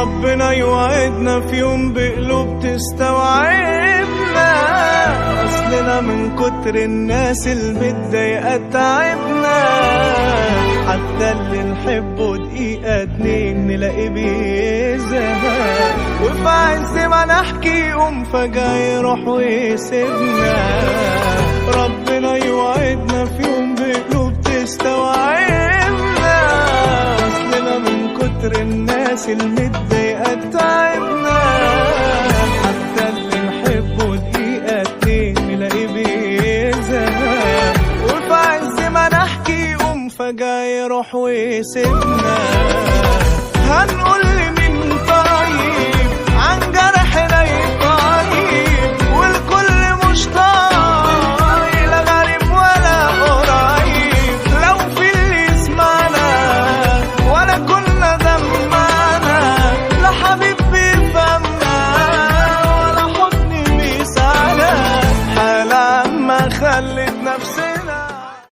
ربنا يوعدنا في يوم بقلوب تستوعبنا، اصلنا من كتر الناس المتضايقة تعبنا، حتى اللي نحبه دقيقة اتنين نلاقي بيزهق، وفي عز ما نحكي يقوم فجأة يروح ويسيبنا. ربنا يوعدنا في يوم بقلوب تستوعبنا، اصلنا من كتر الناس المتضايقة تعبنا، حتى اللي نحبه دقيقة اتنين نلاقي بيزهق، وفي عز ما نحكي يقوم فجأة يروح ويسيبنا. هنقول